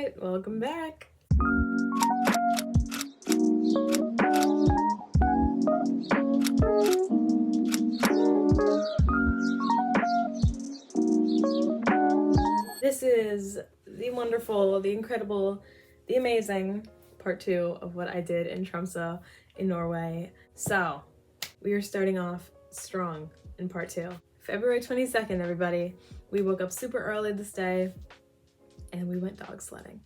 Alright, welcome back. This is the wonderful, the incredible, the amazing part 2 of what I did in Tromsø in Norway. So we are starting off strong in part 2. February 22nd, everybody. We woke up super early this day and we went dog sledding.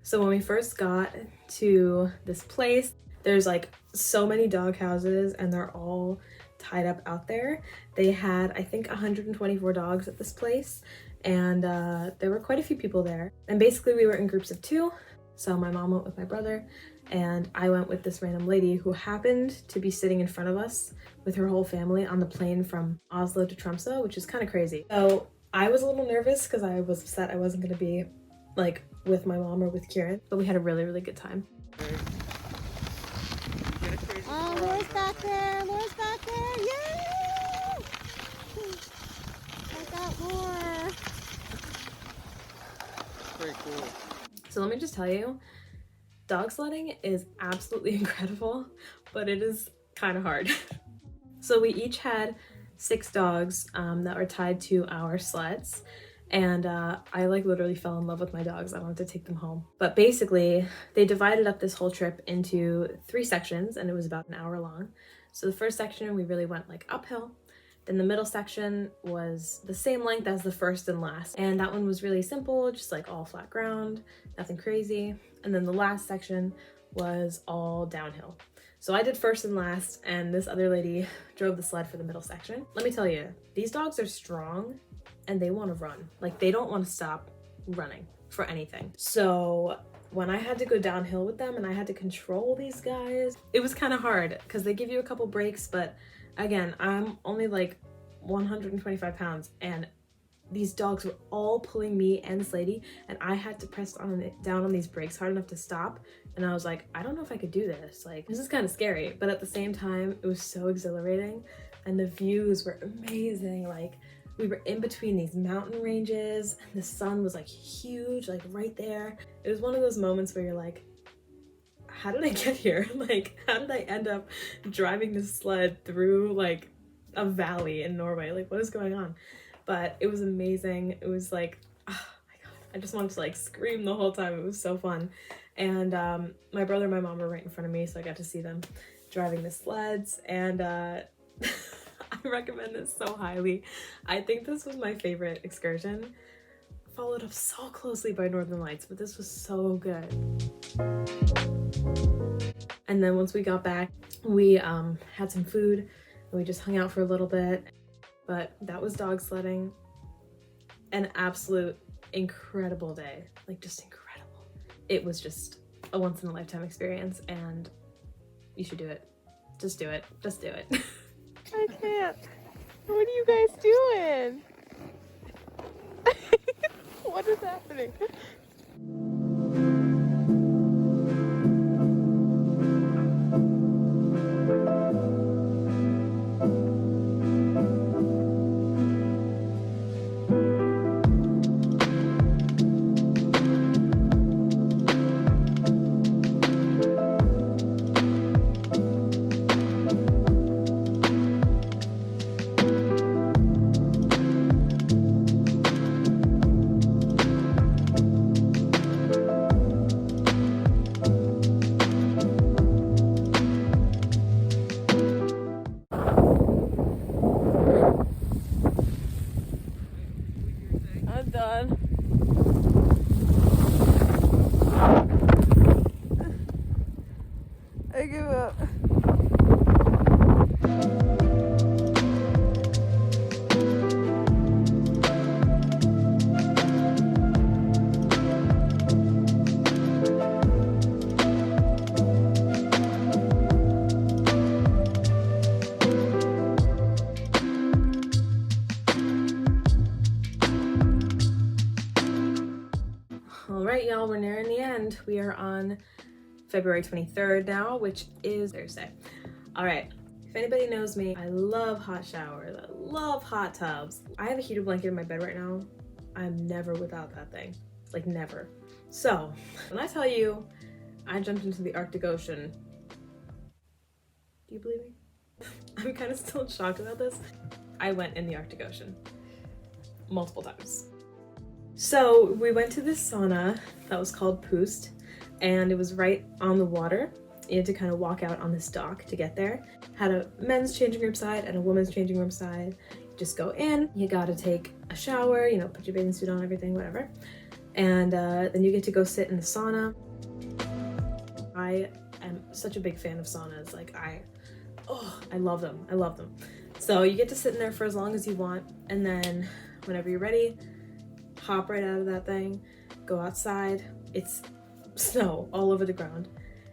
So when we first got to this place, there's like so many dog houses and they're all tied up out there. They had, I think, 124 dogs at this place, and there were quite a few people there. And basically we were in groups of 2. So my mom went with my brother and I went with this random lady who happened to be sitting in front of us with her whole family on the plane from Oslo to Tromsø, which is kind of crazy. So I was a little nervous because I was upset I wasn't going to be like with my mom or with Kieran, but we had a really, really good time. Oh, Laura's back there! Laura's back there! Yay! I got more. Very cool. So let me just tell you, dog sledding is absolutely incredible, but it is kind of hard. So we each had 6 dogs that were tied to our sleds. And I like literally fell in love with my dogs. I wanted to take them home. But basically, they divided up this whole trip into 3 sections and it was about an hour long. So the first section, we really went like uphill. Then the middle section was the same length as the first and last. And that one was really simple, just like all flat ground, nothing crazy. And then the last section was all downhill. So I did first and last, and this other lady drove the sled for the middle section. Let me tell you, these dogs are strong and they want to run. Like, they don't want to stop running for anything. So when I had to go downhill with them and I had to control these guys, it was kind of hard because they give you a couple breaks, but again, I'm only like 125 pounds and these dogs were all pulling me and this lady, and I had to press down on these brakes hard enough to stop. And I was like, I don't know if I could do this. Like, this is kind of scary, but at the same time, it was so exhilarating and the views were amazing. Like, we were in between these mountain ranges and the sun was like huge, like right there. It was one of those moments where you're like, how did I get here? Like, how did I end up driving this sled through like a valley in Norway? Like, what is going on? But it was amazing. It was like, oh my God, I just wanted to like scream the whole time. It was so fun. And my brother and my mom were right in front of me, so I got to see them driving the sleds, and I recommend this so highly. I think this was my favorite excursion, followed up so closely by Northern Lights, but this was so good. And then once we got back, we had some food and we just hung out for a little bit. But that was dog sledding. An absolute incredible day, like just incredible. It was just a once in a lifetime experience and you should do it. Just do it. Just do it. I can't. What are you guys doing? What is happening? I'm done. I give up. right, y'all, we're nearing the end. We are on February 23rd now, which is Thursday. All right, if anybody knows me, I love hot showers. I love hot tubs. I have a heated blanket in my bed right now. I'm never without that thing, like never. So when I tell you I jumped into the Arctic Ocean, do you believe me? I'm kind of still in shock about this. I went in the Arctic Ocean multiple times. So we went to this sauna that was called Poost, and it was right on the water. You had to kind of walk out on this dock to get there. Had a men's changing room side and a women's changing room side. You just go in, you gotta take a shower, you know, put your bathing suit on, everything, whatever. And then you get to go sit in the sauna. I am such a big fan of saunas. Like I love them. I love them. So you get to sit in there for as long as you want, and then whenever you're ready, hop right out of that thing, go outside. It's snow all over the ground.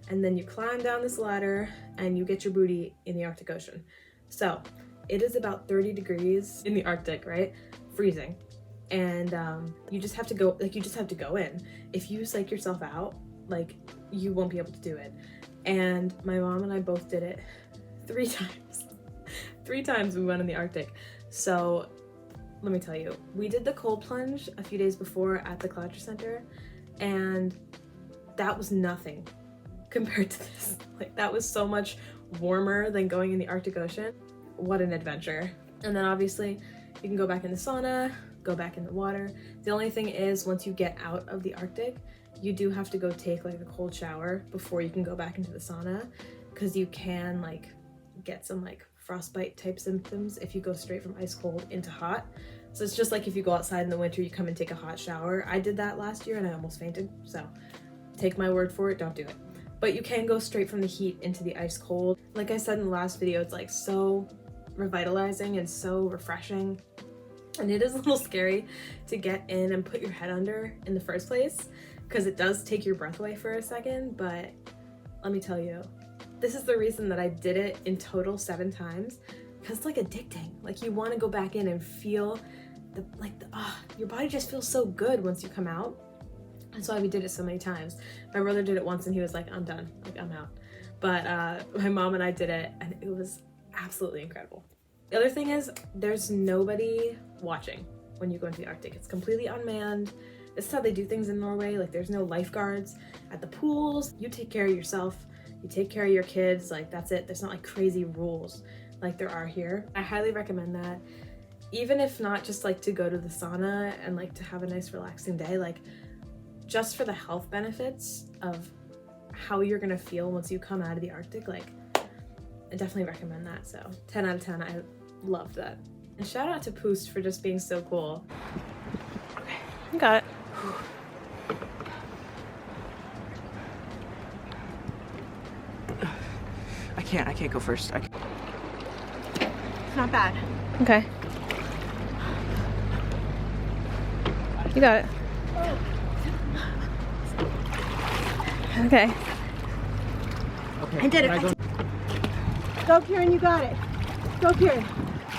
And then you climb down this ladder and you get your booty in the Arctic Ocean. So it is about 30 degrees in the Arctic, right? Freezing. And you just have to go, like you just have to go in. If you psych yourself out, like you won't be able to do it. And my mom and I both did it 3 times. 3 times we went in the Arctic. So let me tell you, we did the cold plunge a few days before at the Culture Center, and that was nothing compared to this. Like that was so much warmer than going in the Arctic Ocean. What an adventure. And then obviously you can go back in the sauna, go back in the water. The only thing is once you get out of the Arctic, you do have to go take like a cold shower before you can go back into the sauna, because you can like get some like frostbite type symptoms if you go straight from ice cold into hot. So it's just like if you go outside in the winter, you come and take a hot shower. I did that last year and I almost fainted. So take my word for it, don't do it. But you can go straight from the heat into the ice cold. Like I said in the last video, it's like so revitalizing and so refreshing. And it is a little scary to get in and put your head under in the first place, because it does take your breath away for a second. But let me tell you, this is the reason that I did it in total 7 times, because it's like addicting. Like you want to go back in and feel your body just feels so good once you come out. That's why we did it so many times. My brother did it once and he was like, I'm done, like I'm out. But my mom and I did it and it was absolutely incredible. The other thing is there's nobody watching when you go into the Arctic. It's completely unmanned. This is how they do things in Norway. Like there's no lifeguards at the pools. You take care of yourself. You take care of your kids. Like that's it. There's not like crazy rules like there are here. I highly recommend that. Even if not just like to go to the sauna and like to have a nice relaxing day, like just for the health benefits of how you're gonna feel once you come out of the Arctic, like I definitely recommend that. So 10 out of 10, I loved that. And shout out to Poost for just being so cool. Okay, I got it. I can't go first. It's not bad. Okay. You got it. Okay. Okay. I did it. Go, Kieran, you got it. Go, Kieran.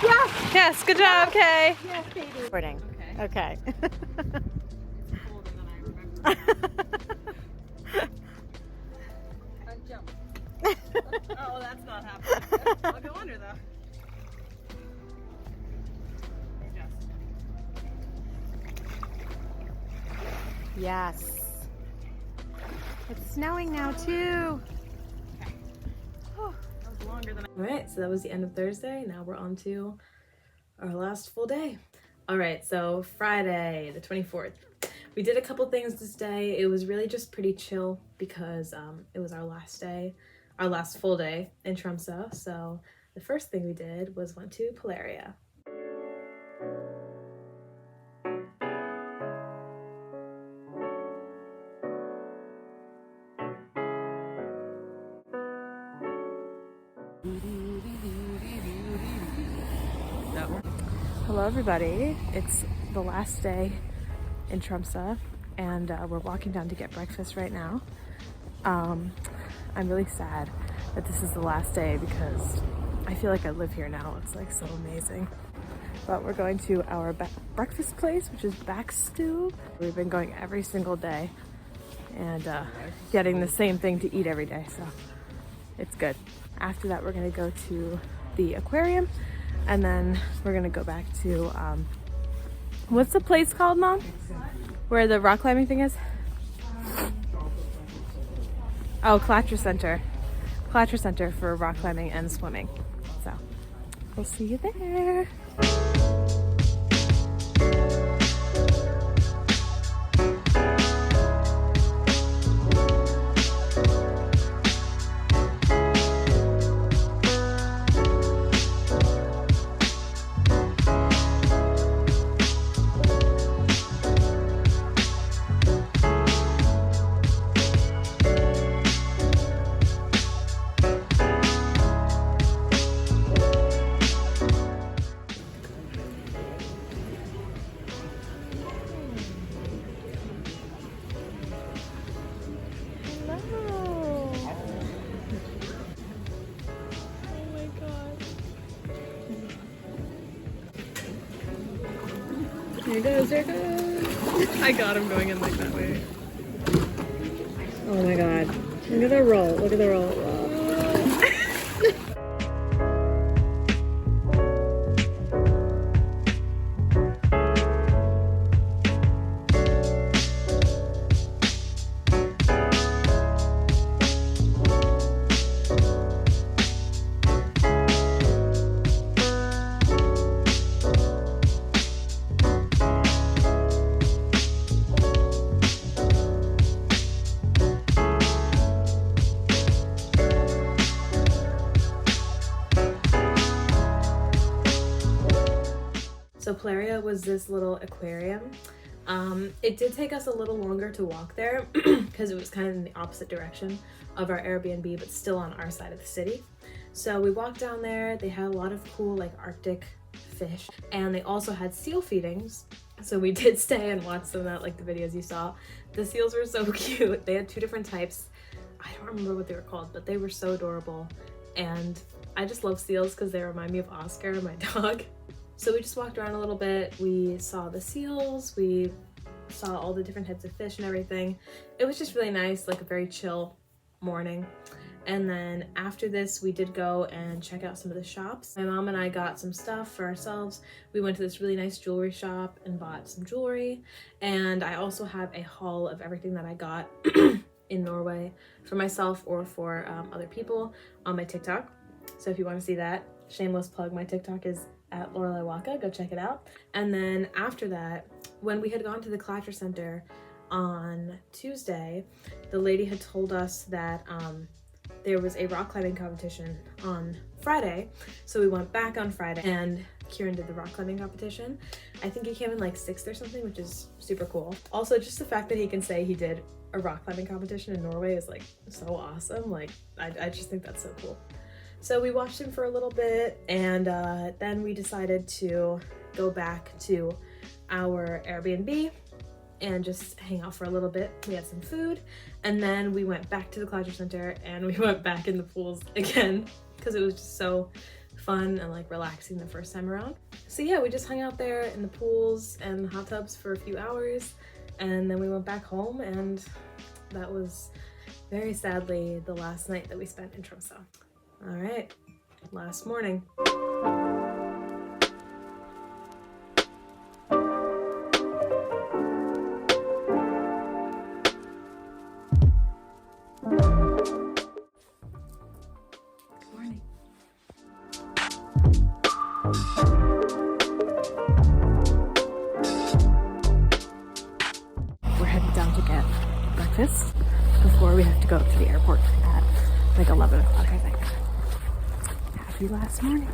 Yes! Yes, good job, Kay. Yes, baby. Recording. Okay. Oh, that's not happening. I'll go under though. Yes. It's snowing now too. Alright, so that was the end of Thursday. Now we're on to our last full day. Alright, so Friday, the 24th. We did a couple things this day. It was really just pretty chill because it was our last day, our last full day in TROMSØ. So the first thing we did was went to Polaria. Hello everybody, it's the last day in TROMSØ and we're walking down to get breakfast right now. I'm really sad that this is the last day because I feel like I live here now. It's like so amazing. But we're going to our breakfast place, which is Backstube. We've been going every single day and getting the same thing to eat every day, so it's good. After that, we're gonna go to the aquarium, and then we're gonna go back to, what's the place called, Mom? Where the rock climbing thing is? Oh, Clatter Center. Clatter Center for rock climbing and swimming. So, we'll see you there. Here goes, there goes. I got him going in like that way. Oh my god. Look at the roll. Look at the roll. So Playa was this little aquarium. It did take us a little longer to walk there because it was kind of in the opposite direction of our Airbnb, but still on our side of the city. So we walked down there. They had a lot of cool like Arctic fish, and they also had seal feedings. So we did stay and watch some of that, like the videos you saw. The seals were so cute. They had two different types. I don't remember what they were called, but they were so adorable. And I just love seals because they remind me of Oscar, my dog. So we just walked around a little bit. We saw the seals, we saw all the different types of fish and everything. It was just really nice, like a very chill morning. And then after this, we did go and check out some of the shops. My mom and I got some stuff for ourselves. We went to this really nice jewelry shop and bought some jewelry. And I also have a haul of everything that I got in Norway for myself or for other people on my TikTok. So if you want to see that, shameless plug, my TikTok is at lorelai waka, go check it out. And then after that, when we had gone to the Clatter Center on Tuesday, the lady had told us that there was a rock climbing competition on Friday. So we went back on Friday and Kieran did the rock climbing competition. I think he came in like 6th or something, which is super cool. Also, just the fact that he can say he did a rock climbing competition in Norway is like so awesome. Like, I just think that's so cool. So we watched him for a little bit, and then we decided to go back to our Airbnb and just hang out for a little bit. We had some food, and then we went back to the Clatter Center and we went back in the pools again because it was just so fun and like relaxing the first time around. So yeah, we just hung out there in the pools and the hot tubs for a few hours, and then we went back home, and that was very sadly the last night that we spent in Tromsø. All right, last morning. We're headed down to get breakfast before we have to go to the airport at like 11 o'clock, I think. Happy last morning.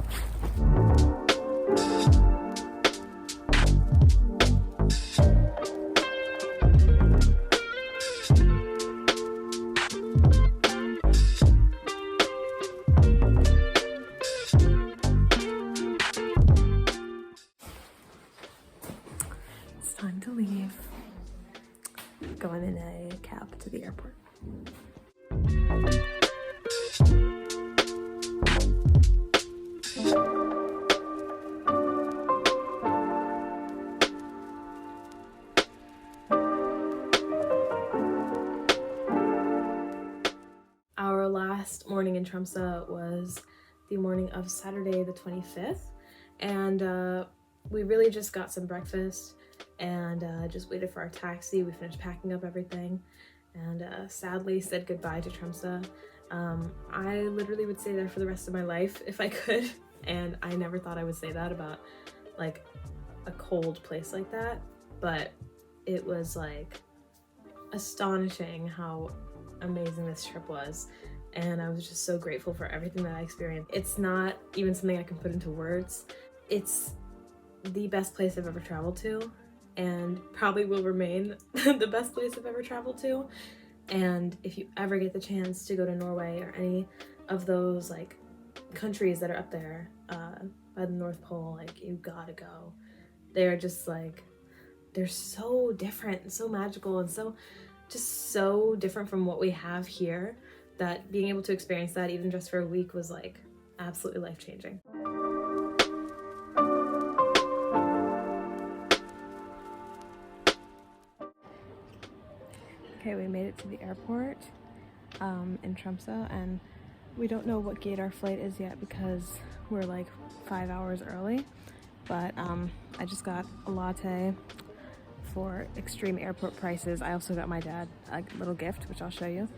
It's time to leave. Going in a cab to the airport. morning in Tromsø was the morning of Saturday the 25th, and we really just got some breakfast and just waited for our taxi. We finished packing up everything and sadly said goodbye to Tromsø. I literally would stay there for the rest of my life if I could, and I never thought I would say that about like a cold place like that, but it was like astonishing how amazing this trip was, and I was just so grateful for everything that I experienced. It's not even something I can put into words. It's the best place I've ever traveled to, and probably will remain the best place I've ever traveled to. And if you ever get the chance to go to Norway or any of those like countries that are up there by the North Pole, like you gotta go. They're just like, they're so different and so magical and so different from what we have here, that being able to experience that even just for a week was like absolutely life-changing. Okay, we made it to the airport in Tromsø, and we don't know what gate our flight is yet because we're like 5 hours early, but I just got a latte for extreme airport prices. I also got my dad a little gift, which I'll show you,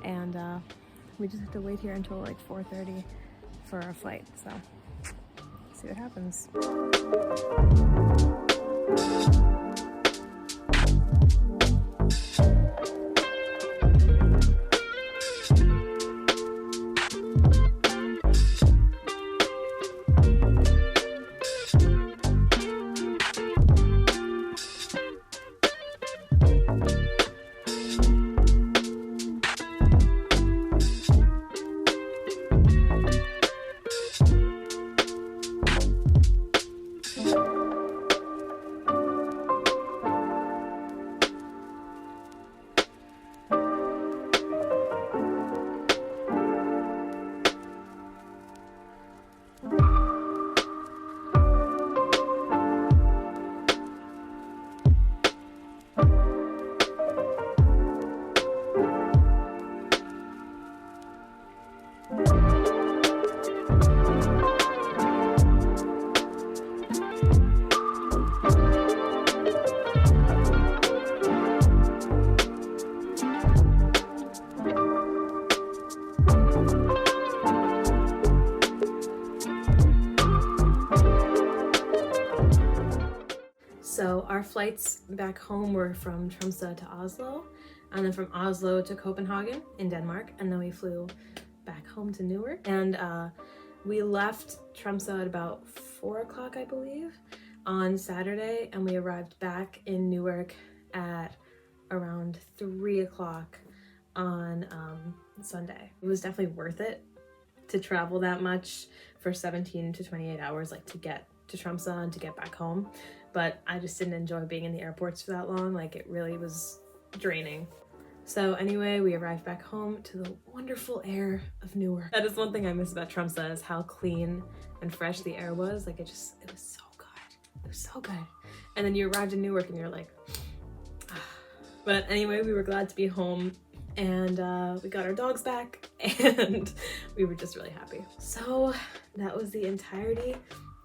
and we just have to wait here until like 4:30 for our flight, so see what happens. So our flights back home were from Tromsø to Oslo, and then from Oslo to Copenhagen in Denmark, and then we flew back home to Newark. And we left Tromsø at about 4 o'clock, I believe, on Saturday, and we arrived back in Newark at around 3 o'clock on Sunday. It was definitely worth it to travel that much for 17 to 28 hours, like to get to Tromsø and to get back home. But I just didn't enjoy being in the airports for that long. Like, it really was draining. So anyway, we arrived back home to the wonderful air of Newark. That is one thing I miss about Tromsø, is how clean and fresh the air was. Like, it was so good. It was so good. And then you arrived in Newark and you're like, ah. But anyway, we were glad to be home, and we got our dogs back, and we were just really happy. So that was the entirety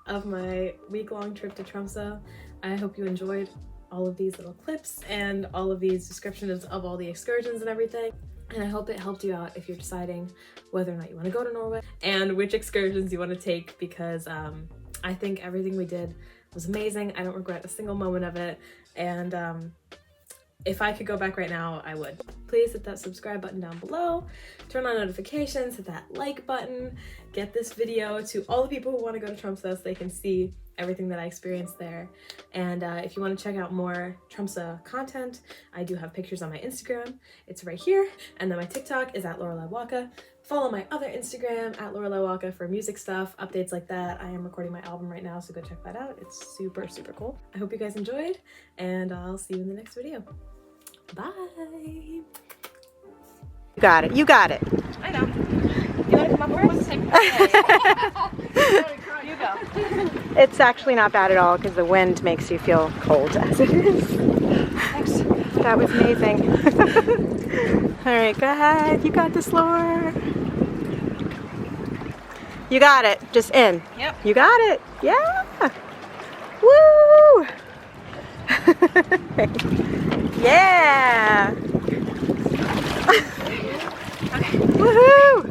of my week-long trip to Tromsø. I hope you enjoyed all of these little clips and all of these descriptions of all the excursions and everything. And I hope it helped you out if you're deciding whether or not you want to go to Norway and which excursions you want to take, because I think everything we did was amazing. I don't regret a single moment of it, and if I could go back right now, I would. Please hit that subscribe button down below, turn on notifications, hit that like button, get this video to all the people who want to go to Tromsø so they can see everything that I experienced there. And if you want to check out more Tromsø content, I do have pictures on my Instagram. It's right here. And then my TikTok is at lorelai waka. Follow my other Instagram at lorelai waka for music stuff, updates like that. I am recording my album right now, so go check that out. It's super, super cool. I hope you guys enjoyed, and I'll see you in the next video. Bye. You got it. You got it. I know. You want to come up first? You go. It's actually not bad at all because the wind makes you feel cold as it is. Thanks. That was amazing. All right, go ahead. You got this, Laura. You got it. Just in. Yep. You got it. Yeah. Woo! Yeah. Woohoo!